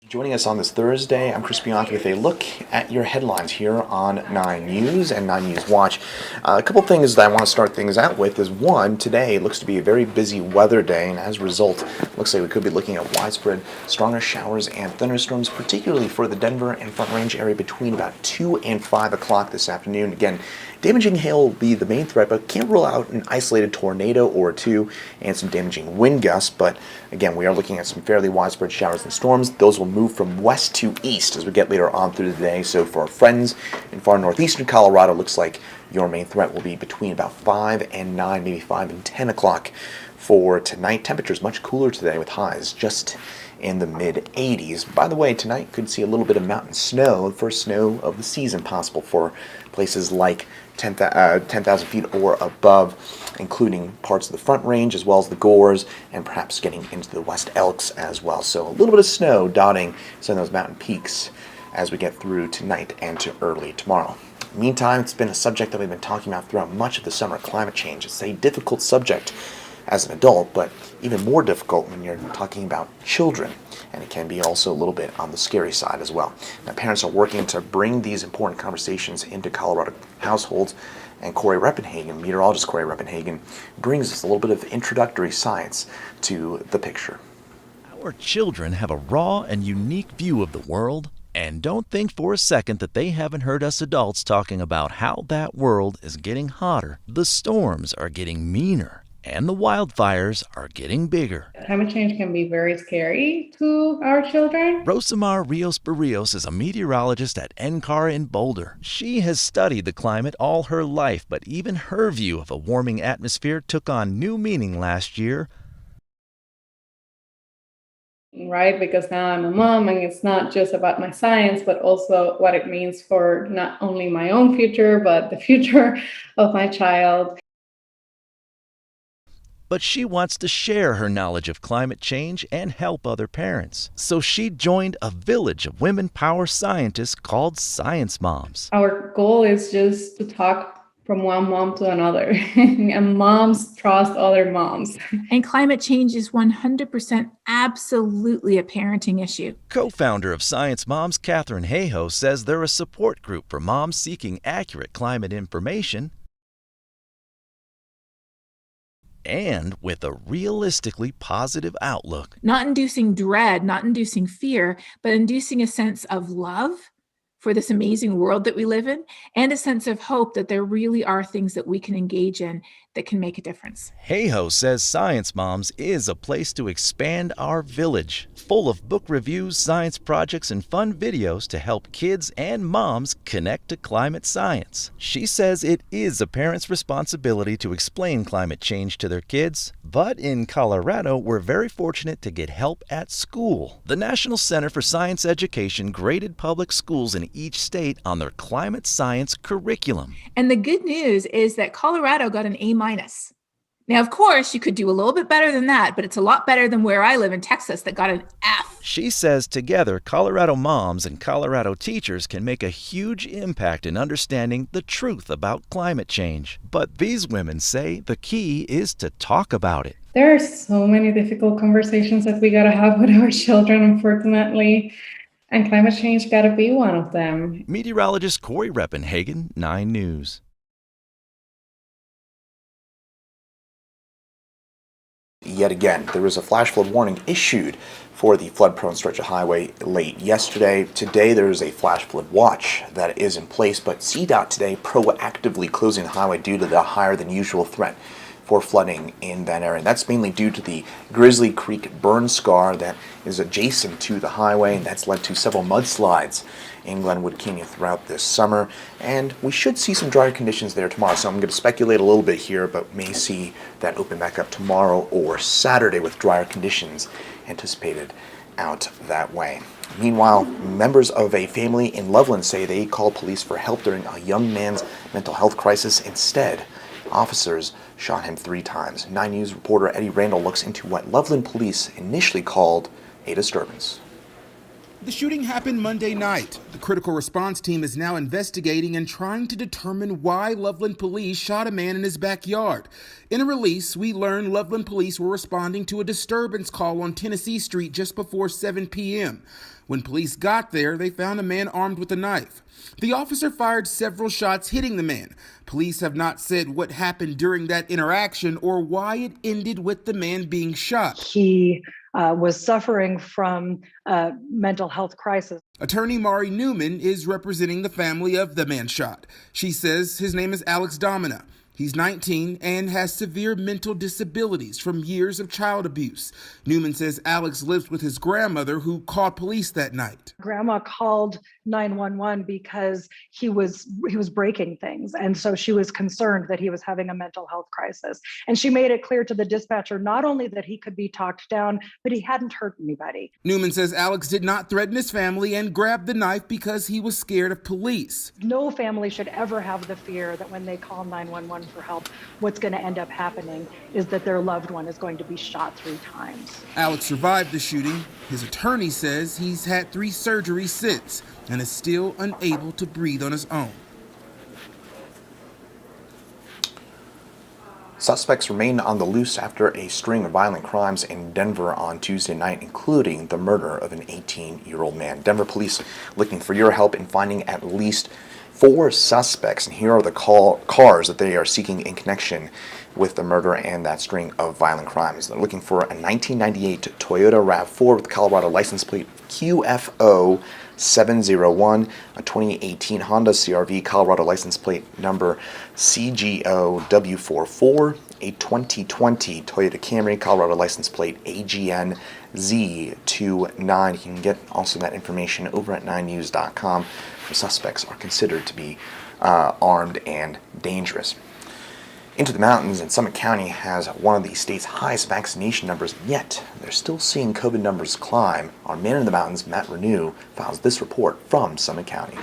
Joining us on this Thursday, I'm Bianchi with a look at your headlines here on 9 News and 9 News Watch. A couple things that I want to start things out with is one, today looks to be a very busy weather day, and as a result, looks like we could be looking at widespread stronger showers and thunderstorms, particularly for the Denver and Front Range area between about 2 and 5 o'clock this afternoon. Again, damaging hail will be the main threat, but can't rule out an isolated tornado or two and some damaging wind gusts. But again, we are looking at some fairly widespread showers and storms. Those will move from west to east as we get later on through the day. So for our friends in far northeastern Colorado, looks like your main threat will be between about 5 and 9, maybe 5 and 10 o'clock. For tonight, temperatures much cooler today with highs just in the mid-80s. By the way, tonight could see a little bit of mountain snow, the first snow of the season possible for places like 10,000 feet or above, including parts of the Front Range as well as the Gores, and perhaps getting into the West Elks as well. So a little bit of snow dotting some of those mountain peaks as we get through tonight and to early tomorrow. Meantime, it's been a subject that we've been talking about throughout much of the summer, climate change. It's a difficult subject as an adult, but even more difficult when you're talking about children, and it can be also a little bit on the scary side as well. Now, parents are working to bring these important conversations into Colorado households, and meteorologist Corey Reppenhagen, brings us a little bit of introductory science to the picture. Our children have a raw and unique view of the world, and don't think for a second that they haven't heard us adults talking about how that world is getting hotter, the storms are getting meaner, and the wildfires are getting bigger. Climate change can be very scary to our children. Rosamar Rios-Barrios is a meteorologist at NCAR in Boulder. She has studied the climate all her life, but even her view of a warming atmosphere took on new meaning last year. Right, because now I'm a mom and it's not just about my science, but also what it means for not only my own future, but the future of my child. But she wants to share her knowledge of climate change and help other parents. So she joined a village of women power scientists called Science Moms. Our goal is just to talk from one mom to another, and moms trust other moms. And climate change is 100% absolutely a parenting issue. Co-founder of Science Moms, Catherine Hayhoe, says they're a support group for moms seeking accurate climate information and with a realistically positive outlook. Not inducing dread, not inducing fear, but inducing a sense of love for this amazing world that we live in, and a sense of hope that there really are things that we can engage in that can make a difference. Hayhoe says Science Moms is a place to expand our village, full of book reviews, science projects, and fun videos to help kids and moms connect to climate science. She says it is a parent's responsibility to explain climate change to their kids, but in Colorado, we're very fortunate to get help at school. The National Center for Science Education graded public schools in each state on their climate science curriculum. And the good news is that Colorado got an A-. Now, of course, you could do a little bit better than that, but it's a lot better than where I live in Texas that got an F. She says together, Colorado moms and Colorado teachers can make a huge impact in understanding the truth about climate change. But these women say the key is to talk about it. There are so many difficult conversations that we gotta have with our children, unfortunately, and climate change gotta be one of them. Meteorologist Corey Reppenhagen, 9 News. Yet again, there was a flash flood warning issued for the flood-prone stretch of highway late yesterday. Today, there is a flash flood watch that is in place, but CDOT today proactively closing the highway due to the higher than usual threat for flooding in that area. That's mainly due to the Grizzly Creek burn scar that is adjacent to the highway, and that's led to several mudslides in Glenwood Canyon throughout this summer. And we should see some drier conditions there tomorrow, so I'm going to speculate a little bit here, but may see that open back up tomorrow or Saturday with drier conditions anticipated out that way. Meanwhile, members of a family in Loveland say they called police for help during a young man's mental health crisis. Instead, officers shot him 3 times. 9 News reporter Eddie Randall looks into what Loveland police initially called a disturbance. The shooting happened Monday night. The critical response team is now investigating and trying to determine why Loveland police shot a man in his backyard. In a release, we learned Loveland police were responding to a disturbance call on Tennessee Street just before 7 p.m. When police got there, they found a man armed with a knife. The officer fired several shots hitting the man. Police have not said what happened during that interaction or why it ended with the man being shot. He was suffering from a mental health crisis. Attorney Mari Newman is representing the family of the man shot. She says his name is Alex Domina. He's 19 and has severe mental disabilities from years of child abuse. Newman says Alex lives with his grandmother who called police that night. Grandma called 911 because he was breaking things. And so she was concerned that he was having a mental health crisis. And she made it clear to the dispatcher not only that he could be talked down, but he hadn't hurt anybody. Newman says Alex did not threaten his family and grabbed the knife because he was scared of police. No family should ever have the fear that when they call 911 for help, what's going to end up happening is that their loved one is going to be shot 3 times. Alex survived the shooting. His attorney says he's had 3 surgeries since and is still unable to breathe on his own. Suspects remain on the loose after a string of violent crimes in Denver on Tuesday night, including the murder of an 18-year-old man. Denver police looking for your help in finding at least 4 suspects, and here are the cars that they are seeking in connection with the murder and that string of violent crimes. They're looking for a 1998 Toyota RAV4 with Colorado license plate QFO 701, a 2018 Honda CRV Colorado license plate number CGO W44, a 2020 Toyota Camry Colorado license plate AGN Z29. You can get also that information over at 9news.com. The suspects are considered to be armed and dangerous. Into the mountains, and Summit County has one of the state's highest vaccination numbers, yet they're still seeing COVID numbers climb. Our man in the mountains, Matt Renew, files this report from Summit County.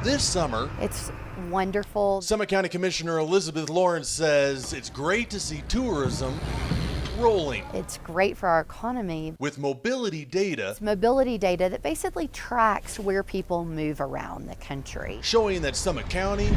This summer, it's wonderful. Summit County Commissioner Elizabeth Lawrence says it's great to see tourism rolling. It's great for our economy. With mobility data. It's mobility data that basically tracks where people move around the country. Showing that Summit County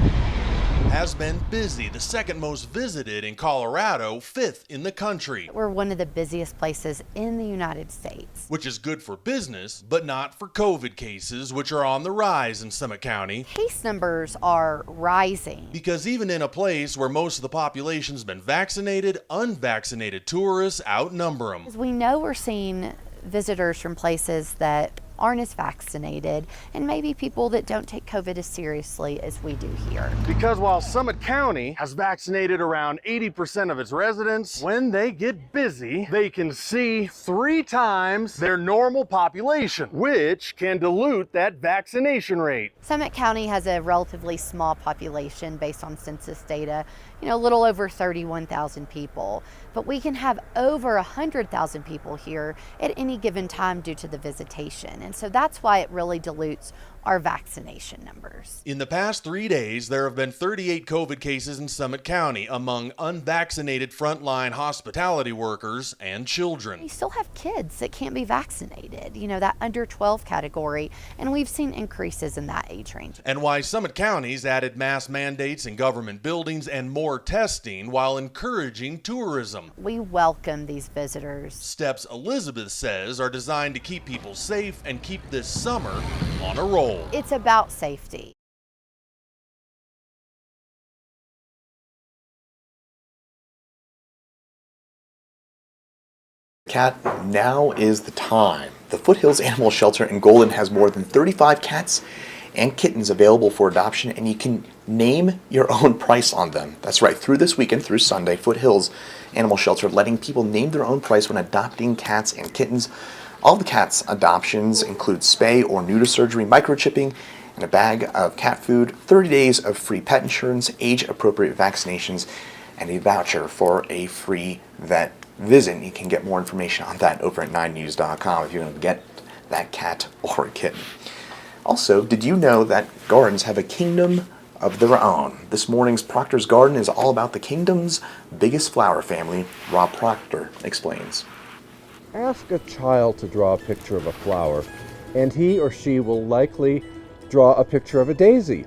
has been busy, the 2nd most visited in Colorado, 5th in the country. We're one of the busiest places in the United States. Which is good for business, but not for COVID cases, which are on the rise in Summit County. Case numbers are rising. Because even in a place where most of the population's been vaccinated, unvaccinated tourists outnumber them. As we know, we're seeing visitors from places that aren't as vaccinated, and maybe people that don't take COVID as seriously as we do here. Because while Summit County has vaccinated around 80% of its residents, when they get busy, they can see 3 times their normal population, which can dilute that vaccination rate. Summit County has a relatively small population based on census data, a little over 31,000 people, but we can have over 100,000 people here at any given time due to the visitation. And so that's why it really dilutes our vaccination numbers. In the past 3 days, there have been 38 COVID cases in Summit County among unvaccinated frontline hospitality workers and children. We still have kids that can't be vaccinated, that under 12 category, and we've seen increases in that age range. And why Summit County's added mask mandates in government buildings and more testing while encouraging tourism. We welcome these visitors. Steps Elizabeth says are designed to keep people safe and keep this summer on a roll. It's about safety. Cat, now is the time. The Foothills Animal Shelter in Golden has more than 35 cats and kittens available for adoption, and you can name your own price on them. That's right, through this weekend, through Sunday, Foothills Animal Shelter letting people name their own price when adopting cats and kittens. All the cats' adoptions include spay or neuter surgery, microchipping, and a bag of cat food, 30 days of free pet insurance, age-appropriate vaccinations, and a voucher for a free vet visit. You can get more information on that over at 9news.com if you're going to get that cat or kitten. Also, did you know that gardens have a kingdom of their own? This morning's Proctors Garden is all about the kingdom's biggest flower family. Rob Proctor explains. ask a child to draw a picture of a flower, and he or she will likely draw a picture of a daisy.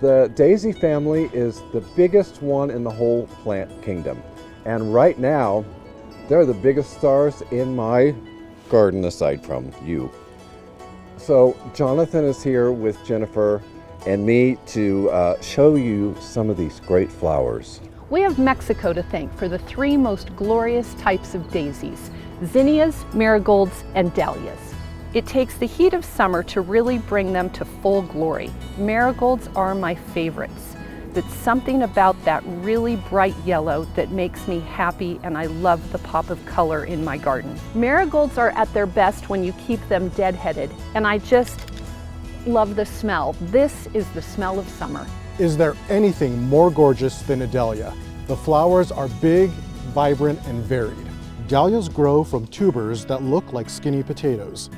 The daisy family is the biggest one in the whole plant kingdom. And right now, they're the biggest stars in my garden aside from you. So Jonathan is here with Jennifer and me to show you some of these great flowers. We have Mexico to thank for the 3 most glorious types of daisies: zinnias, marigolds, and dahlias. It takes the heat of summer to really bring them to full glory. Marigolds are my favorites. There's something about that really bright yellow that makes me happy, and I love the pop of color in my garden. Marigolds are at their best when you keep them deadheaded, and I just love the smell. This is the smell of summer. Is there anything more gorgeous than a dahlia? The flowers are big, vibrant, and varied. Dahlias grow from tubers that look like skinny potatoes.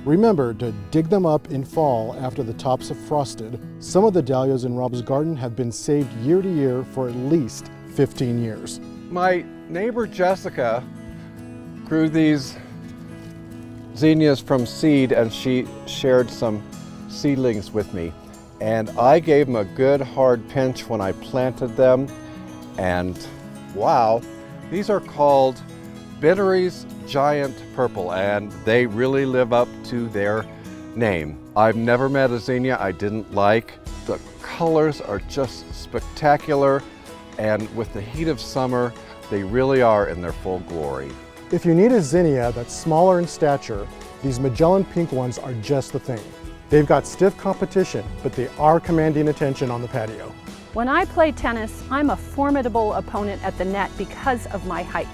Remember to dig them up in fall after the tops have frosted. Some of the dahlias in Rob's garden have been saved year to year for at least 15 years. My neighbor Jessica grew these zinnias from seed, and she shared some seedlings with me. And I gave them a good hard pinch when I planted them. And wow, these are called Bittery's Giant Purple, and they really live up to their name. I've never met a zinnia I didn't like. The colors are just spectacular, and with the heat of summer, they really are in their full glory. If you need a zinnia that's smaller in stature, these Magellan pink ones are just the thing. They've got stiff competition, but they are commanding attention on the patio. When I play tennis, I'm a formidable opponent at the net because of my height.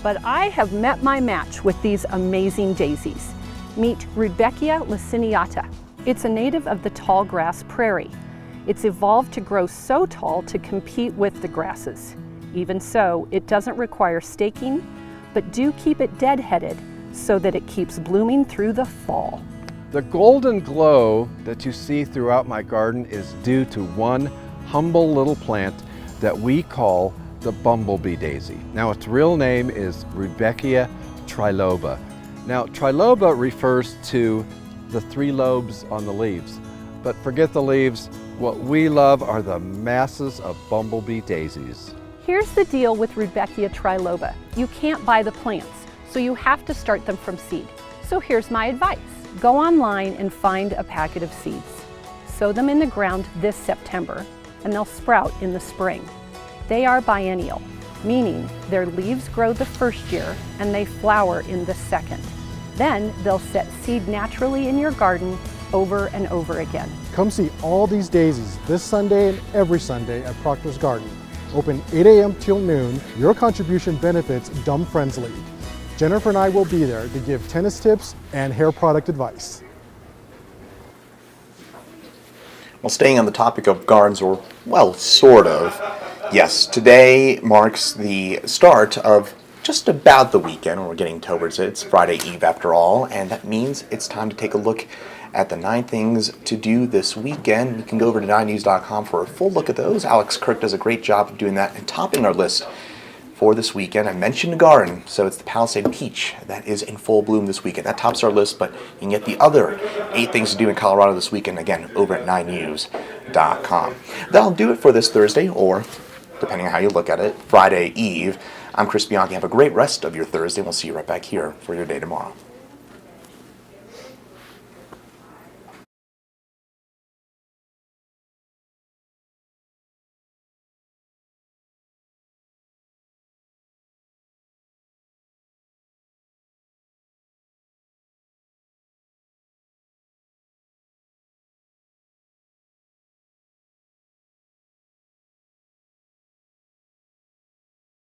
But I have met my match with these amazing daisies. Meet Rudbeckia laciniata. It's a native of the tall grass prairie. It's evolved to grow so tall to compete with the grasses. Even so, it doesn't require staking, but do keep it deadheaded so that it keeps blooming through the fall. The golden glow that you see throughout my garden is due to one humble little plant that we call the bumblebee daisy. Now, its real name is Rudbeckia triloba. Now, triloba refers to the 3 lobes on the leaves, but forget the leaves. What we love are the masses of bumblebee daisies. Here's the deal with Rudbeckia triloba. You can't buy the plants, so you have to start them from seed. So here's my advice. Go online and find a packet of seeds. Sow them in the ground this September, and they'll sprout in the spring. They are biennial, meaning their leaves grow the first year and they flower in the second. Then they'll set seed naturally in your garden over and over again. Come see all these daisies this Sunday and every Sunday at Proctors Garden. Open 8 a.m. till noon. Your contribution benefits Dumb Friends League. Jennifer and I will be there to give tennis tips and hair product advice. Well, staying on the topic of gardens, or, well, sort of. Yes, today marks the start of just about the weekend. We're getting towards it. It's Friday Eve after all, and that means it's time to take a look at the 9 things to do this weekend. You can go over to 9news.com for a full look at those. Alex Kirk does a great job of doing that and topping our list for this weekend. I mentioned a garden, so it's the Palisade Peach that is in full bloom this weekend. That tops our list, but you can get the other 8 things to do in Colorado this weekend, again, over at 9news.com. That'll do it for this Thursday, or, depending on how you look at it, Friday Eve. I'm Chris Bianchi. Have a great rest of your Thursday, and we'll see you right back here for your day tomorrow.